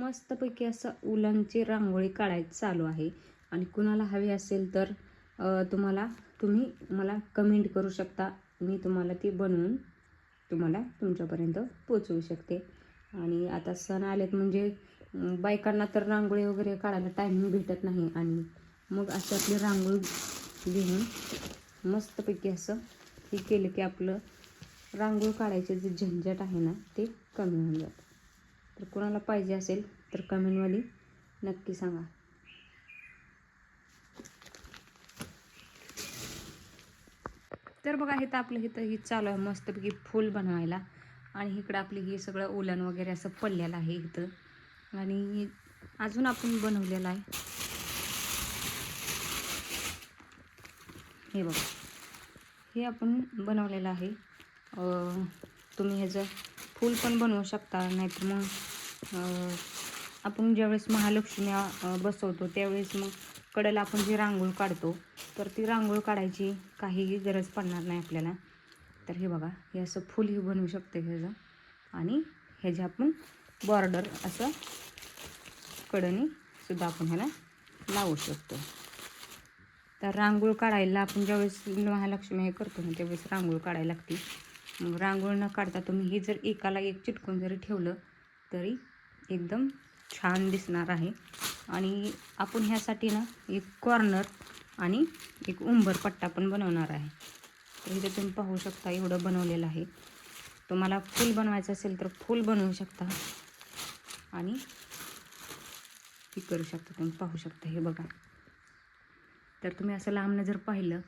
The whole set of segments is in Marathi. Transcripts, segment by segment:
मस्तपैकी असं उलनची रांगोळी काढायची चालू आहे. आणि कुणाला हवी असेल तर तुम्ही मला कमेंट करू शकता. मी तुम्हाला ती बनवून तुमच्यापर्यंत पोचवू शकते. आणि आता सण आलेत म्हणजे बायकांना तर रांगोळी वगैरे काढायला टायमिंग भेटत नाही. आणि मग अशी आपली रांगोळी घेऊन मस्तपैकी असं हे केलं की आपलं रांगोळी काढायचे जे झंझट आहे ना ते कमी होऊन जातं. तर कोणाला पाहिजे असेल तर कमेंटमध्ये नक्की सांगा. तर बघा इथं आपलं इथं ही चालू आहे मस्तपैकी फूल बनवायला. आणि इकडं आपली हे सगळं उलन वगैरे असं पडलेलं आहे इथं. आणि अजून आपण बनवलेलं आहे हे बघा, हे आपण बनवलेलं आहे. तुम्ही ह्याचं फूल पण बनवू शकता. नाहीतर मग आपण ज्यावेळेस महालक्ष्म्या बसवतो त्यावेळेस मग कडेला आपण जी रांगोळी काढतो तर ती रांगोळी काढायची काहीही गरज पडणार नाही आपल्याला. तर हे बघा, हे असं फूलही बनवू शकते ह्याचं. आणि ह्याचे आपण बॉर्डर असं कडेने सुद्धा आपण ह्याला लावू शकतो. तर रांगोळी काढायला आपण ज्यावेळेस महालक्ष्मी हे करतो ना त्यावेळेस रांगोळी काढायला लागते. मग रांगोळी न काढता तुम्ही हे जर एकाला एक चिटकून जरी ठेवलं तरी एकदम छान दिसणार आहे. आणि आपण ह्यासाठी ना एक कॉर्नर आणि एक उंबर पट्टा पण बनवणार आहे. तर इथे तुम्ही पाहू शकता एवढं बनवलेलं आहे. तुम्हाला फूल बनवायचं असेल तर फूल बनवू शकता आणि हे करू शकता. तुम्ही पाहू शकता हे बघा. तर तुम्ही असं लांबनं जर पाहिलं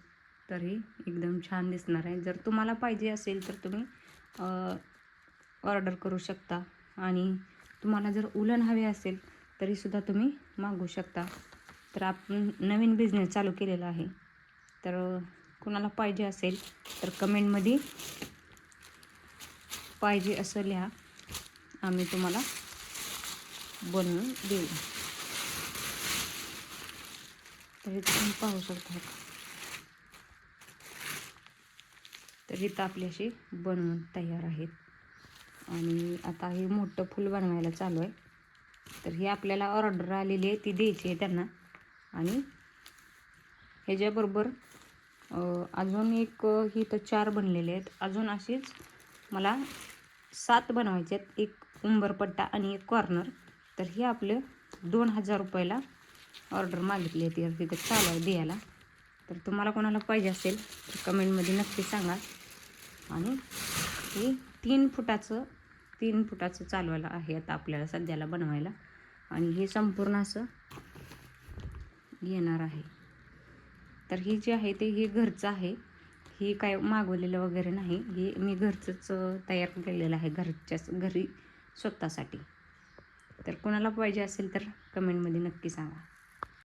तरी एकदम छान दिसणार आहे. जर तुम्हाला पाहिजे असेल तर तुम्ही ऑर्डर करू शकता. आणि तुम्हाला जर उलन हवे असेल तरीसुद्धा तुम्ही मागवू शकता. तर आपण नवीन बिझनेस चालू केलेला आहे. तर कुणाला पाहिजे असेल तर कमेंटमध्ये पाहिजे असं लिहा, आम्ही तुम्हाला बनवून देऊ. तर इथं तुम्ही पाहू शकता. तर इथं आपली अशी बनवून तयार आहेत. आणि आता हे मोठं फूल बनवायला चालू आहे. तर ही आपल्याला ऑर्डर आलेली आहे ती द्यायची आहे त्यांना. आणि ह्याच्याबरोबर अजून एक ही तर 4 बनलेले आहेत. अजून अशीच मला 7 बनवायचे आहेत. एक उंबरपट्टा आणि एक कॉर्नर. तर हे आपले 2000 रुपयाला ऑर्डर मागितली आहे. ती तिथं चालू आहे द्यायला. तर तुम्हाला कोणाला पाहिजे असेल तर कमेंटमध्ये नक्की सांगा. आणि हे 3 फुटाचं चालवायला आहे आता आपल्याला सध्याला बनवायला. आणि हे संपूर्ण असं येणार आहे. तर हे जे आहे ते हे घरचं आहे. हे काय मागवलेलं वगैरे नाही. हे मी घरचंच तयार केलेलं आहे घरी स्वतःसाठी. तर कोणाला पाहिजे असेल तर कमेंटमध्ये नक्की सांगा.